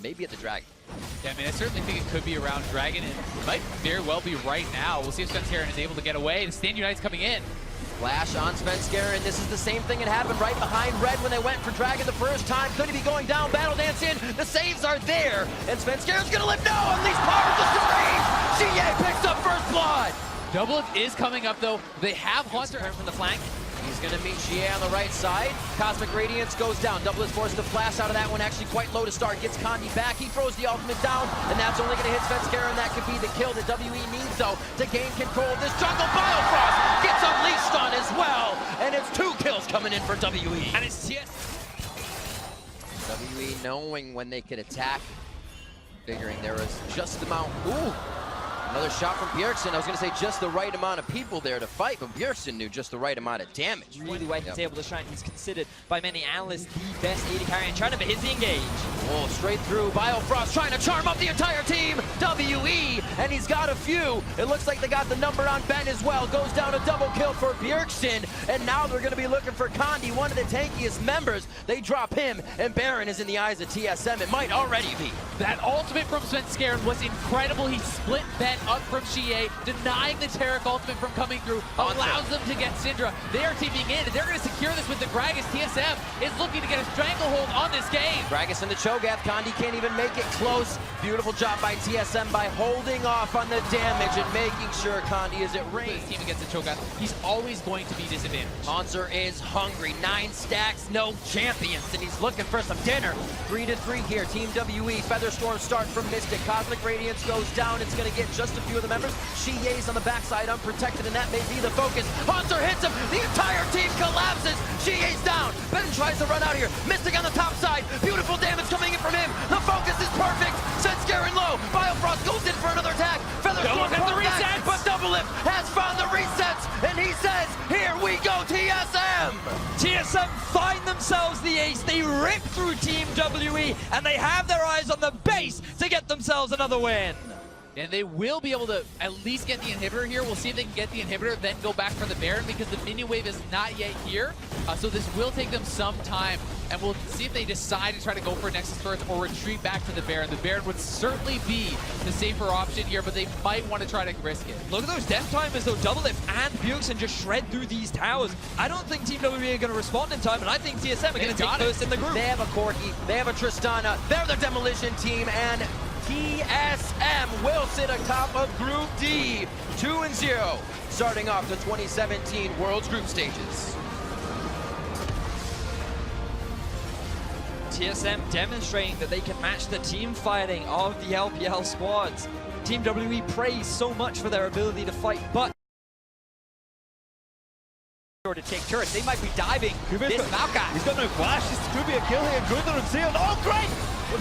maybe at the Dragon. Yeah, I mean, I certainly think it could be around Dragon, and it might very well be right now. We'll see if Svenskeren is able to get away, and Stand United's coming in. Flash on Svenskeren. This is the same thing that happened right behind Red when they went for Dragon the first time. Could he be going down? Battle Dance in. The saves are there. And Svenskeren's going to live. No! Unleash power just to range. GA picks up first blood. Double is coming up, though. They have Haunter from the flank. He's going to meet GA on the right side. Cosmic Radiance goes down. Double is forced to flash out of that one. Actually quite low to start. Gets Condi back. He throws the ultimate down. And that's only going to hit Svenskeren. That could be the kill that WE needs, though, to gain control of this jungle. Biofrost gets unleashed on as well. And it's 2 kills coming in for WE. And it's TSM. WE knowing when they could attack. Figuring there was just the amount. Ooh. Another shot from Bjergsen. I was going to say just the right amount of people there to fight, but Bjergsen knew just the right amount of damage. Really why he's able to shine. He's considered by many analysts the best AD carry in China, but is the engage. Oh, straight through. Biofrost trying to charm up the entire team. WE, and he's got a few. It looks like they got the number on Ben as well. Goes down a double kill for Bjergsen, and now they're going to be looking for Condi, one of the tankiest members. They drop him, and Baron is in the eyes of TSM. It might already be. That ultimate from Svenskeren was incredible. He split Ben up from GA, denying the Taric ultimate from coming through, allows them to get Syndra. They are teaming in, and they're going to secure this with the Gragas. TSM is looking to get a stranglehold on this game. Gragas in the Cho'Gath. Condi can't even make it close. Beautiful job by TSM by holding off on the damage and making sure Condi is at range. His team against the Cho'Gath, he's always going to be disadvantaged. Hanser is hungry. 9 stacks, no champions, and he's looking for some dinner. 3-3 here. Team WE. Featherstorm start from Mystic. Cosmic Radiance goes down. It's going to get just a few of the members. Shiye's on the backside, unprotected, and that may be the focus. Hanser hits him. The entire team collapses. Shiye's down. Ben tries to run out of here. Mystic on the top side. Beautiful damage coming in from him. The focus is perfect. Svenskeren low. Biofrost goes in for another attack. Featherstorm has the resets. But Doublelift has found the resets, and he says, "Here we go, TSM." TSM find themselves the ace. They rip through Team WE, and they have their eyes on the base to get themselves another win. And they will be able to at least get the inhibitor here. We'll see if they can get the inhibitor, then go back for the Baron, because the minion wave is not yet here. So this will take them some time. And we'll see if they decide to try to go for Nexus first or retreat back to the Baron. The Baron would certainly be the safer option here, but they might want to try to risk it. Look at those death timers, though. Doublelift and Bjergsen just shred through these towers. I don't think Team WE are going to respond in time, and I think TSM are going to take first in the group. They have a Corki, they have a Tristana, they're the demolition team, and TSM will sit atop of Group D, 2-0, starting off the 2017 Worlds Group Stages. TSM demonstrating that they can match the team fighting of the LPL squads. Team WE praised so much for their ability to fight, but to take turrets, they might be diving this Maokai. He's got no flash. This could be a kill here. Good and sealed. Oh, great!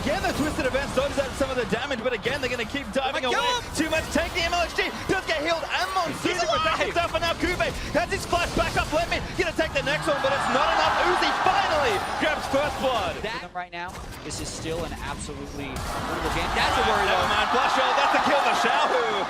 Again, the Twisted Event dodges out some of the damage, but again, they're going to keep diving away. Too much. Take the MLHD. Does get healed. And Monsoon protects himself, and now Kube has his flash back up. Let me going to take the next one, but it's not enough. Uzi finally grabs first blood. Right now, this is still an absolutely brutal game. That's a worry, Never mind. Flash roll. That's a kill for Xiaohu.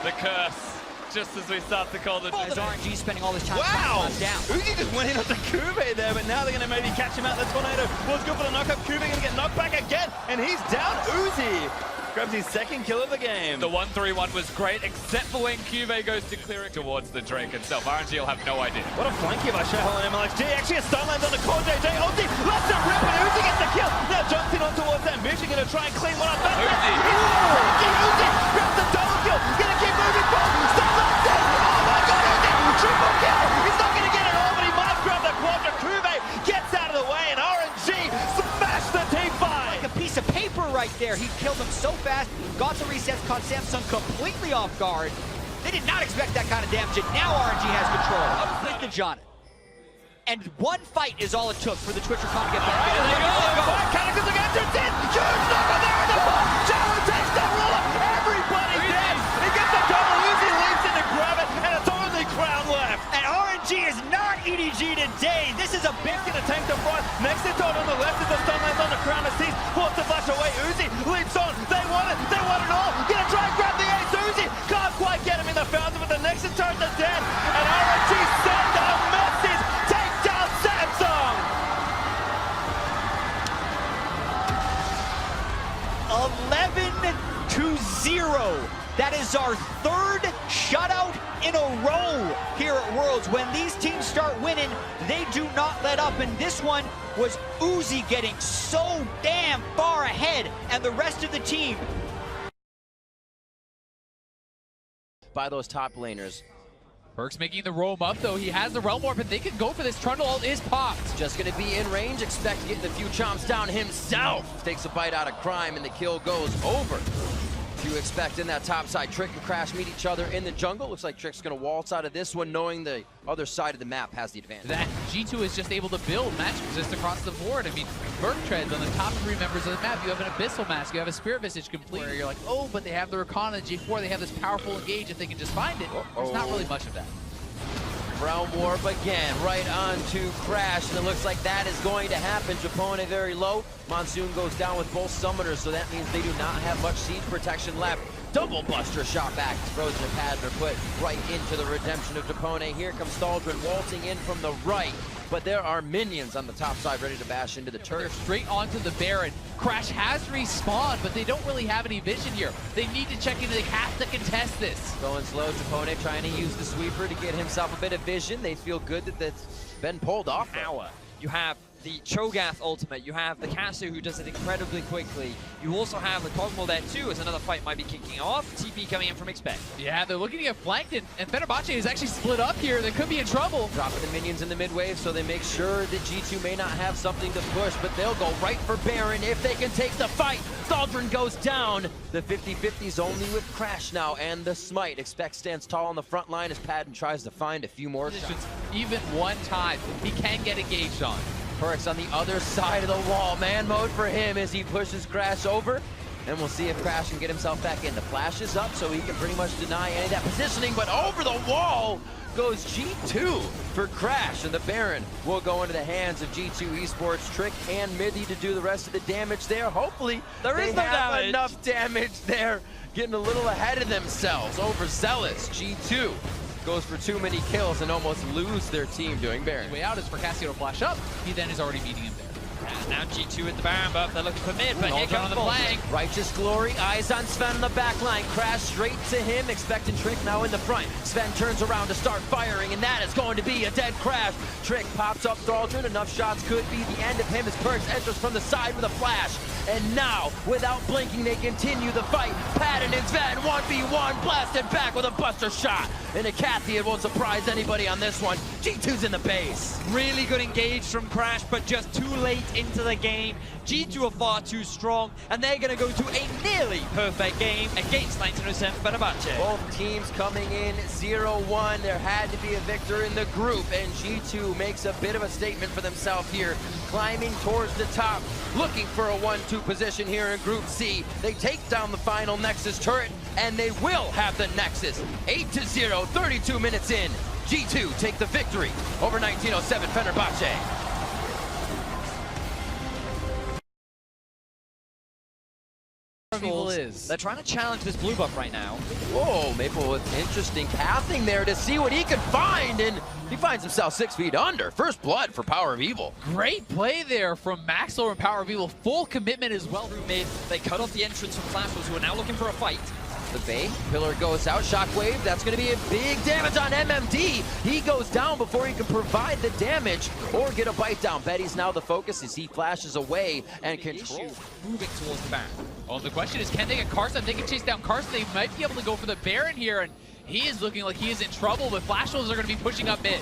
The curse. Just as we start to call the... As RNG spending all this time wow! down. Uzi just went in onto Kube there, but now they're going to maybe catch him out. The tornado was good for the knockup. Kube going to get knocked back again, and he's down. Uzi grabs his second kill of the game. The 1-3-1 was great, except for when Cuvée goes to clear it towards the Drake itself. RNG will have no idea. What a flanky by Xiaohu and MLXG. Actually, a stun lands on the core. JJ ulti lets it rip, and Uzi gets the kill. Now jumps in on towards that mission, going to try and clean one up. Uzi! Uzi grabs the double kill. Going to keep moving forward. Stun lands in. Oh my god, Uzi! Triple kill! He's not going to get it all, but he might grab the quadra. Kube gets out of the way, and RNG smash the team fight. Like a piece of paper right there. He killed them so fast, got the resets, caught Samsung completely off guard. They did not expect that kind of damage, and now RNG has control with the John. And one fight is all it took for the TwitcherCon to get back. There they go! Cataclysm against it! Huge number there in the ball! Xiaohu takes the ruler! Everybody's dead! He gets the double. Uzi leaps in to grab it, and it's only Crown left! And RNG is not EDG today. This is a big... Gonna tank the front. Next to Todd on the left as the stun lands on the Crown Assist. Forced to flash away. Uzi leaps on. They want it. They want it all. Gonna try and grab the ace. Uzi can't quite get him in the fountain, but the Nexus turret is dead. And RNG send a message. Take down Samsung. 8-0. That is our third shutout in a row here at Worlds. When these teams start winning, they do not let up. And this one was Uzi getting so damn far ahead, and the rest of the team. By those top laners. Perkz making the roam up, though. He has the Realm Warp, and they can go for this. Trundle ult is popped. Just going to be in range. Expect getting a few chomps down himself. Takes a bite out of Crime, and the kill goes over. You expect in that top side, Trick and Crash meet each other in the jungle. Looks like Trick's going to waltz out of this one, knowing the other side of the map has the advantage. That G2 is just able to build match resist across the board. I mean, Berk treads on the top 3 members of the map. You have an Abyssal Mask, you have a Spirit Visage complete. Where you're like, oh, but they have the Rakan and G4. They have this powerful engage if they can just find it. There's not really much of that. Realm Warp again, right onto Crash, and it looks like that is going to happen. Japone very low. Monsoon goes down with both summoners, so that means they do not have much siege protection left. Double Buster shot back. Frozen and Padden are put right into the redemption of Japone. Here comes Staldrin waltzing in from the right, but there are minions on the top side ready to bash into the turret. They're straight onto the Baron. Crash has respawned, but they don't really have any vision here. They need to check in. They have to contest this. Going slow, Japone trying to use the sweeper to get himself a bit of vision. They feel good that that's been pulled off. You have the Cho'Gath ultimate, you have the Kasu who does it incredibly quickly. You also have the Cosmo there too, as another fight might be kicking off. TP coming in from Expect. Yeah, they're looking to get flanked, and Fenerbahce is actually split up here. They could be in trouble. Dropping the minions in the mid wave, so they make sure that G2 may not have something to push, but they'll go right for Baron if they can take the fight. Staldrin goes down. The 50-50's only with Crash now, and the Smite. Expect stands tall on the front line as Padden tries to find a few more shots. Even one time, he can get engaged on. Perkz on the other side of the wall. Man mode for him as he pushes Crash over. And we'll see if Crash can get himself back in. The flash is up, so he can pretty much deny any of that positioning, but over the wall goes G2 for Crash, and the Baron will go into the hands of G2 Esports. Trick and Middy to do the rest of the damage there. Hopefully, there is no damage. Enough damage there. Getting a little ahead of themselves. Overzealous. G2 goes for too many kills and almost lose their team doing Baron. The way out is for Cassio to flash up. He then is already meeting him there. And now G2 at the Baron buff. They're looking for mid, but here comes the flank. Righteous Glory, eyes on Sven on the back line. Crash straight to him, expecting Trick now in the front. Sven turns around to start firing, and that is going to be a dead Crash. Trick pops up Staldrin. Enough shots could be the end of him as Perkz enters from the side with a flash. And now, without blinking, they continue the fight. Padden and Sven 1v1, blasted back with a buster shot. And a Kathy, it won't surprise anybody on this one. G2's in the base. Really good engage from Crash, but just too late into the game. G2 are far too strong, and they're going to go to a nearly perfect game against 1907 Fenerbahce. Both teams coming in 0-1. There had to be a victor in the group, and G2 makes a bit of a statement for themselves here, climbing towards the top, looking for a 1-2 position here in Group C. They take down the final Nexus turret, and they will have the Nexus. 8-0, 32 minutes in. G2 take the victory over 1907 Fenerbahce. They're trying to challenge this blue buff right now. Whoa, Maple with interesting pathing there to see what he can find, and he finds himself 6 feet under. First blood for Power of Evil. Great play there from Maxlor and Power of Evil. Full commitment as well. Through mid, they cut off the entrance from Flashwolves, who are now looking for a fight. The bait, Pillar goes out, Shockwave, that's going to be a big damage on MMD. He goes down before he can provide the damage or get a bite down. Betty's now the focus as he flashes away and controls. Moving towards the Baron. Well, the question is, can they get Carson? If they can chase down Carson, they might be able to go for the Baron here, and he is looking like he is in trouble, but Flash Wolves are going to be pushing up mid.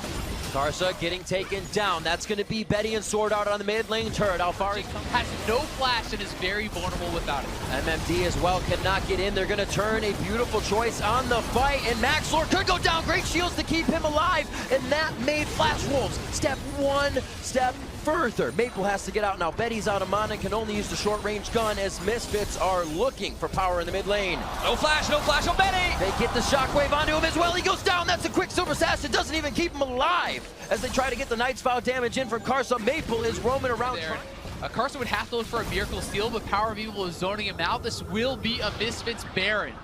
Karsa getting taken down. That's going to be Betty and Sword out on the mid lane turret. Alfari has no flash and is very vulnerable without it. MMD as well cannot get in. They're going to turn a beautiful choice on the fight, and Maxlor could go down. Great shields to keep him alive, and that made Flash Wolves step one step further. Maple has to get out now. Betty's out of mana and can only use the short-range gun as Misfits are looking for power in the mid lane. No flash on Betty! They get the shockwave onto him as well. He goes down. That's a quick Silver Sash. It doesn't even keep him alive as they try to get the Knight's Vow damage in from Karsa. Maple is roaming around. Carson would have to look for a Miracle Steal, but Power of Evil is zoning him out. This will be a Misfits Baron.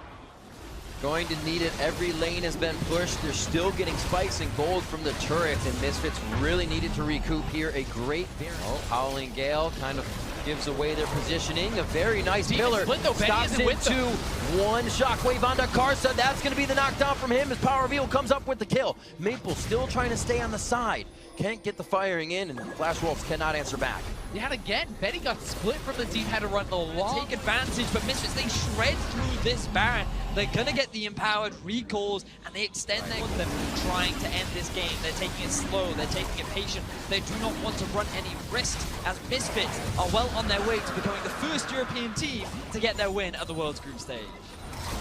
Going to need it. Every lane has been pushed. They're still getting spikes and gold from the turrets, and Misfits really needed to recoup here. A great Baron. Oh, Howling Gale kind of gives away their positioning. A very nice Deep pillar. split though, Benny Stops isn't with into one shockwave onto Karsa. That's going to be the knockdown from him as Power Reveal comes up with the kill. Maple still trying to stay on the side. Can't get the firing in, and Flash Wolves cannot answer back. Yeah, and again, Betty got split from the team, had to run the long. Take advantage, but Misfits, they shred through this Baron. They're gonna get the empowered recalls, and they extend their them trying to end this game. They're taking it slow, they're taking it patient. They do not want to run any risks, as Misfits are well on their way to becoming the first European team to get their win at the World's Group Stage.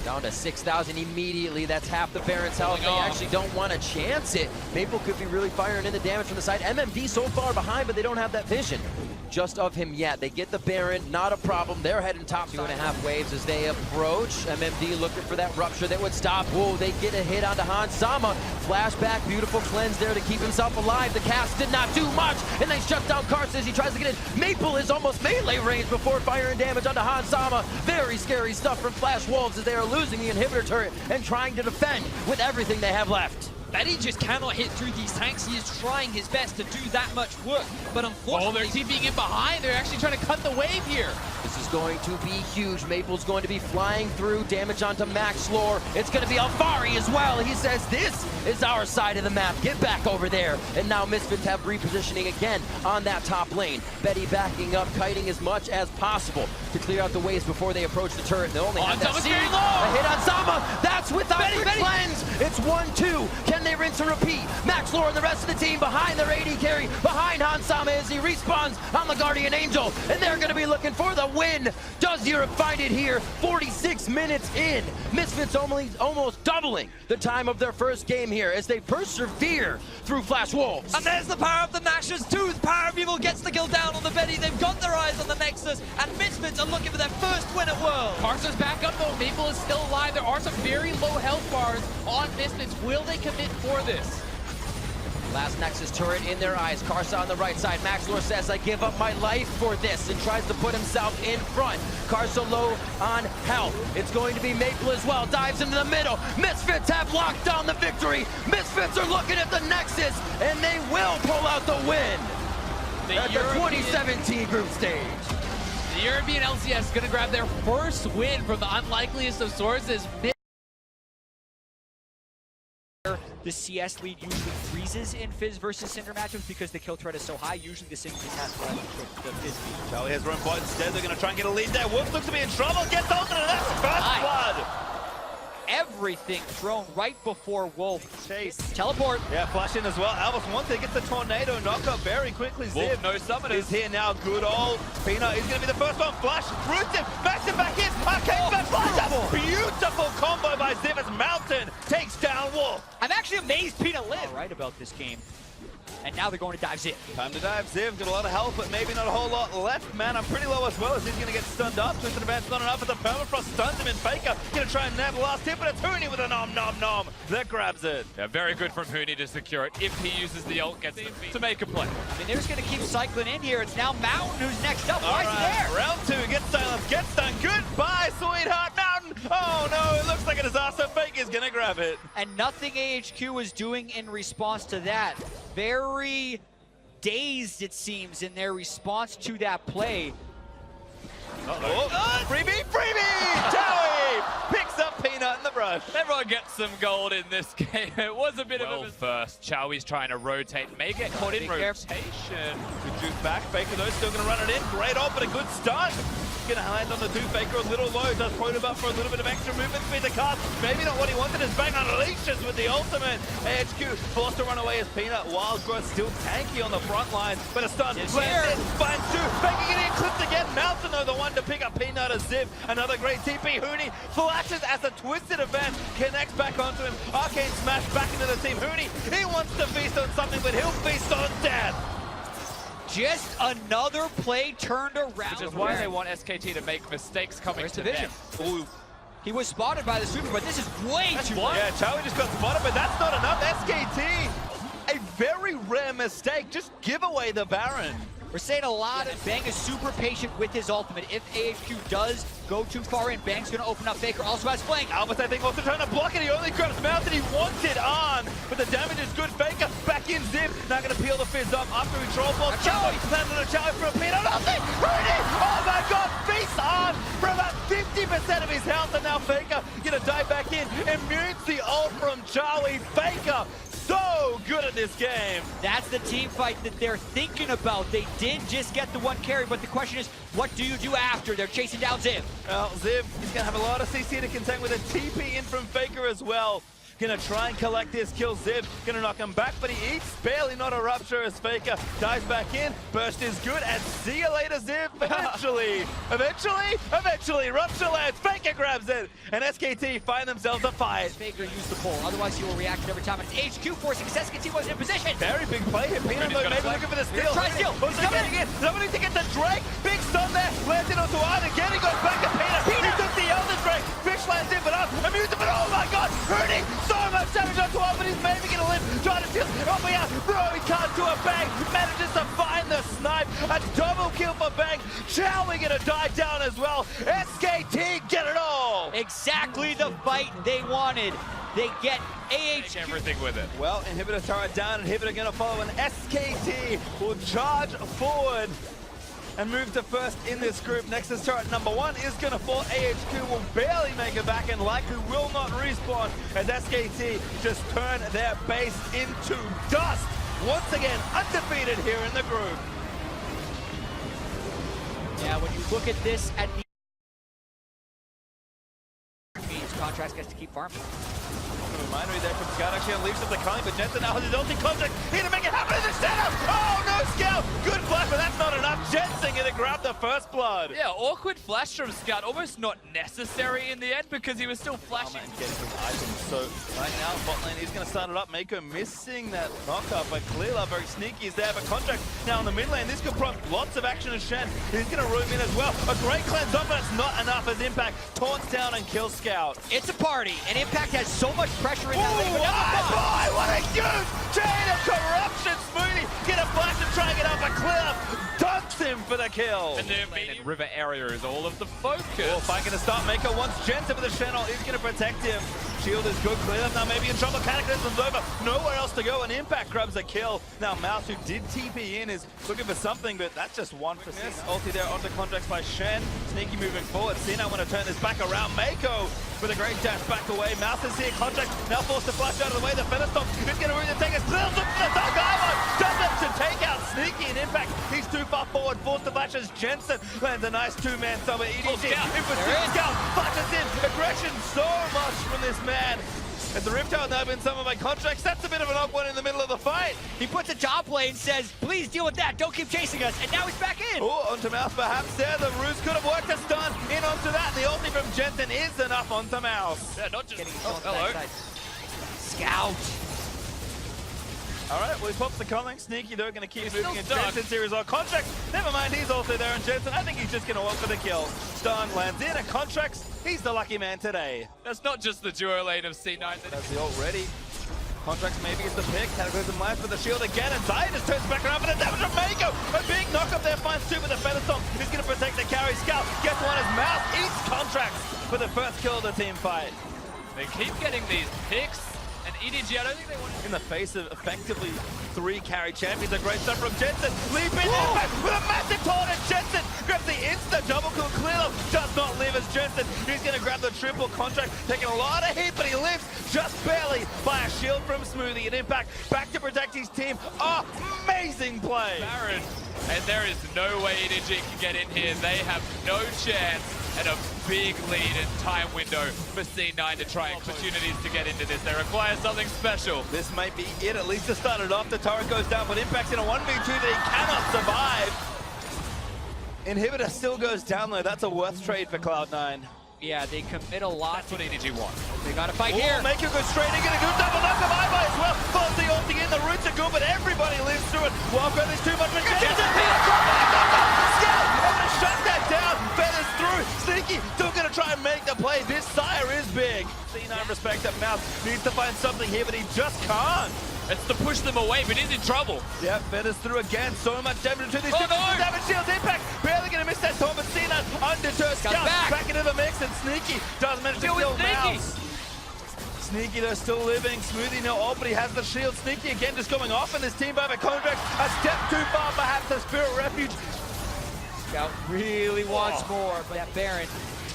Down to 6,000 immediately. That's half the Baron's health. They actually don't want to chance it. Maple could be really firing in the damage from the side. MMD so far behind, but they don't have that vision just of him yet. They get the Baron, not a problem. They're heading top 2.5 waves as they approach. MMD looking for that rupture that would stop. Whoa, they get a hit onto Hans Sama. Flashback, beautiful cleanse there to keep himself alive. The cast did not do much, and they shut down Karsa as he tries to get in. Maple is almost melee range before firing damage onto Hans Sama. Very scary stuff from Flash Wolves as they are losing the inhibitor turret and trying to defend with everything they have left. Betty just cannot hit through these tanks. He is trying his best to do that much work, but unfortunately... Oh, they're TPing in behind. They're actually trying to cut the wave here. This is going to be huge. Maple's going to be flying through, damage onto Max Lore. It's going to be Alfari as well. He says, this is our side of the map. Get back over there. And now Misfits have repositioning again on that top lane. Betty backing up, kiting as much as possible to clear out the waves before they approach the turret. They only have that seed. A hit on Sama. That's without the cleanse. It's 1-2. Can they rinse and repeat? Max Lore and the rest of the team behind their AD carry, behind Hans Sama as he respawns on the Guardian Angel. And they're going to be looking for the win. Does Europe find it here? 46 minutes in. Misfits almost doubling the time of their first game here as they persevere through Flash Wolves. And there's the power of the Nash's tooth. Power of Evil gets the kill down on the Betty. They've got their eyes on the Nexus, and Misfits are looking for their first win at World. Karsa's back up though. Maple is still alive. There are some very low health bars on Misfits. Will they commit for this? Last Nexus turret in their eyes. Karsa on the right side. Max Lore says, I give up my life for this, and tries to put himself in front. Karsa low on health. It's going to be Maple as well. Dives into the middle. Misfits have locked down the victory. Misfits are looking at the Nexus, and they will pull out the win at the 2017 group stage. The European LCS is going to grab their first win from the unlikeliest of sources. The CS lead usually freezes in Fizz versus Cinder matchups because the kill threat is so high. Usually the Cinder just has to let the Fizz lead. Charlie has run point instead. They're going to try and get a lead there. Wolf looks to be in trouble. Gets ultimate, and that's first blood. Everything thrown right before Wolf. Chase. Teleport. Yeah, flash in as well. Albus one thing gets the tornado knockup very quickly. Wolf, Ziv no summoners. is here now. Good old Peanut is going to be the first one. Flash, roots him, backs him back in. Arcane back flash. Beautiful combo by Ziv as Mountain takes down Wolf. I'm actually amazed Peanut lived. All right about this game. And now they're going to dive Ziv. Time to dive. Ziv got a lot of health, but maybe not a whole lot left. Man, I'm pretty low as well as he's going to get stunned up. Twisted Advance not enough, but the Permafrost stuns him in Faker. Going to try and nab the last hit, but it's Hooney with a nom nom nom that grabs it. Yeah, very good from Hooney to secure it. If he uses the ult, gets it to make a play. I mean, they're just going to keep cycling in here. It's now Mountain who's next up. Why is he there? Round two, gets silenced, gets stunned. Goodbye, sweetheart Mountain. Oh no, it looks like a disaster. Fake is going to grab it. And nothing AHQ was doing in response to that. Very dazed, it seems, in their response to that play. Freebie! Joey picks up Peanut in the brush. Everyone gets some gold in this game. It was a bit of a first. Chowi's trying to rotate. May get caught in rotation. Good juke back. Faker though still going to run it in. Great ult, but a good start. Going to land on the two. Faker a little low. Does point up for a little bit of extra movement speed to cast. Maybe not what he wanted. Is bang on leashes with the ultimate. AHQ forced to run away as Peanut. Wild Growth still tanky on the front line, but a stun. Finds two. Faker getting clipped again. Mountain though the one to pick up Peanut as Ziv. Another great TP. Hooney flashes as a twisted event connects back onto him. Arcane smash back into the team. Hooney, he wants to feast on something, but he'll feast on death. Just another play turned around. Which is why they want SKT to make mistakes coming to them. Ooh. He was spotted by the super, but this is way too much. Yeah, Chowi just got spotted, but that's not enough. SKT, a very rare mistake. Just give away the Baron. We're saying a lot. Bang is super patient with his ultimate. If AHQ does go too far in, Bang's going to open up. Faker also has flank. Albus, I think, also trying to block it. He only grabs Mountain. He wants it on, but the damage is good. Faker back in Ziv. Not going to peel the Fizz up after he troll balls. Chowi landed a Chowi for a peanut. Nothing. Hooney! 50% of his health, and now Faker gonna dive back in. Immutes the ult from Charlie. Faker, so good at this game. That's the team fight that they're thinking about. They did just get the one carry, but the question is, what do you do after? They're chasing down Ziv. Well, Ziv, he's gonna have a lot of CC to contend with, a TP in from Faker as well. Gonna try and collect this kill. Ziv gonna knock him back, but he eats barely, not a rupture as Faker dives back in. Burst is good, and see you later, Ziv. Eventually, rupture lands. Faker grabs it, and SKT find themselves a fight. Faker used the pull, otherwise he will react every time. And it's AHQ forcing SKT wasn't in position. Very big play here. Peanut though, maybe looking for the steal. Try steal. Also getting in. Somebody to get the Drake. Big stun there. Lands it onto Arn again. He goes back to Peanut. He took the Elder Drake. Fish lands in, but Amuse it, but oh my god, hurting so much damage onto Arn, but he's maybe gonna live. Trying to steal. Oh my god, bro, he can't do a bang. Manages to find the snipe. A double kill for Bang. Chowie gonna die down as well. SKT get it all. Exactly the fight they wanted. They get AHQ. Everything with it. Well, Inhibitor turret down. Inhibitor gonna follow, and SKT will charge forward and move to first in this group. Nexus turret number 1 is gonna fall. AHQ will barely make it back and likely will not respawn as SKT just turn their base into dust. Once again, undefeated here in the group. Yeah, when you look at this at the means Contrast gets to keep farming. Reminder there from Scout, actually unleashed up the Kali, but Jensen now has his ulti contact here to make it happen in the setup. Oh no, Scout! Good flash, but that's not enough. Jensen gonna grab the first blood. Yeah, awkward flash from Scout, almost not necessary in the end because he was still flashing. Oh, getting his items. So right now, bot lane is gonna start it up. Mako missing that knockup, but Clearlove very sneaky is there. But Contract now in the mid lane. This could prompt lots of action as Shen. He's gonna room in as well. A great cleanse up, but it's not enough as Impact taunts down and kills Scout. It's a party, and Impact has so much pressure in that lane. Ooh, boy, what a huge chain of corruption! Smoothie get a flash and try and get up a cliff. Dunks him for the kill. And the immediate river area is all of the focus. Oh, fight gonna start. Mako wants Jensen with the channel. He's gonna protect him. Shield is good. Clearlove now maybe in trouble. Cataclysm's over. Nowhere else to go, and Impact grabs a kill. Now Mouse, who did TP in, is looking for something, but that's just one for Cena. Ulti there onto contracts by Shen. Sneaky moving forward. Cena want to turn this back around. Mako with a great dash back away. Mouse is here. Contract now forced to flash out of the way. The Featherstone is going to really take us. Clearlove looking for the Dark Eye. Does it to take out Sneaky and Impact. He's too far forward. Forced to flash as Jensen lands a nice two-man summer. EDG. It was Scout. Flashes in. Aggression so much from this man. As the Rift Tower now been summoned by Contracts, that's a bit of an odd one in the middle of the fight. He puts a top lane, says, please deal with that, don't keep chasing us, and now he's back in. Oh, onto Mouse perhaps there. The Ruse could have worked a stun in onto that. The ulti from Jensen is enough onto Mouse. Yeah, not just... Hello. Scout. All right, well, he pops the calling. Sneaky, though, going to keep moving in Jensen's series on Contracts. Never mind, he's also there, and Jensen, I think he's just going to walk for the kill. Stun lands in, and Contracts, he's the lucky man today. That's not just the duo lane of C9. That's the ult ready. Contracts maybe is the pick. Cataclysm lands for the shield again, and Zaya just turns back around for the damage of Mako. A big knock-up there, finds two with the Featherstone. He's going to protect the carry. Scout gets one as Mouse eats Contracts for the first kill of the team fight. They keep getting these picks. And EDG, I don't think they want to... In the face of effectively 3 carry champions, a great stuff from Jensen. Leap in Impact with a massive taunt, and Jensen grabs the insta double kill. Clearlove does not live as Jensen. He's going to grab the triple Contract, taking a lot of heat, but he lives just barely by a shield from Smoothie. And Impact back to protect his team. Amazing play. Baron, and there is no way EDG can get in here. They have no chance. And a big lead and time window for C9 to try opportunities to get into this. They require something special. This might be it, at least to start it off. The turret goes down, but Impact's in a 1v2 that he cannot survive. Inhibitor still goes down though. That's a worth trade for Cloud9. Yeah, they commit a lot. That's what EDG wants. They got to fight here. Make it go straight in, get a good double knock of Ibai as well. Follows the ulti in, the roots are good, but everybody lives through it. Walker, there's too much. Shut that down. Feathers through. Sneaky still going to try and make the play. This Sire is big. C9 respect that Mouse needs to find something here, but he just can't. It's to push them away, but he's in trouble. Yep, Feathers through again. So much damage to these two. Damage shields, Impact. Barely going to miss that taunt, but C9 undeterred. Scout back into the mix, and Sneaky does manage to kill Mouse. Sneaky though still living. Smoothie no ult, but he has the shield. Sneaky again just going off in this team by the Contract. A step too far perhaps. The Spirit Refuge Scout really wants more, but that Baron,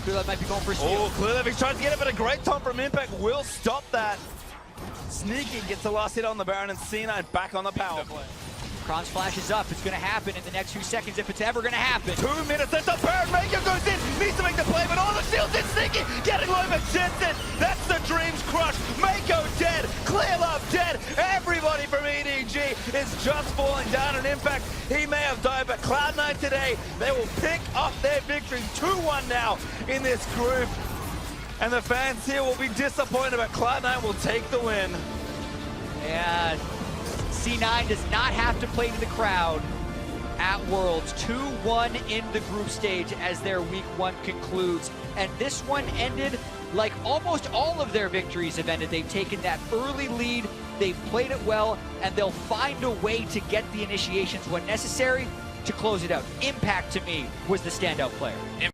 Clearlove might be going for a steal. Oh, Clearlove, he's trying to get it, but a great time from Impact will stop that. Sneaky gets the last hit on the Baron, and C9 back on the power play. Kron's flash is up. It's going to happen in the next few seconds if it's ever going to happen. 2 minutes, that's the Baron. Mako goes in, needs to make the play, but all the shields in. Sneaky getting low, but Jensen, that's the Dreams crush. Mako dead, Clearlove dead. Everybody from EDG is just falling down in Impact. He may have died, but Cloud9 today, they will pick up their victory. 2-1 now in this group. And the fans here will be disappointed, but Cloud9 will take the win. And C9 does not have to play to the crowd at Worlds. 2-1 in the group stage as their week 1 concludes. And this one ended like almost all of their victories have ended. They've taken that early lead, they've played it well, and they'll find a way to get the initiations when necessary to close it out. Impact, to me, was the standout player.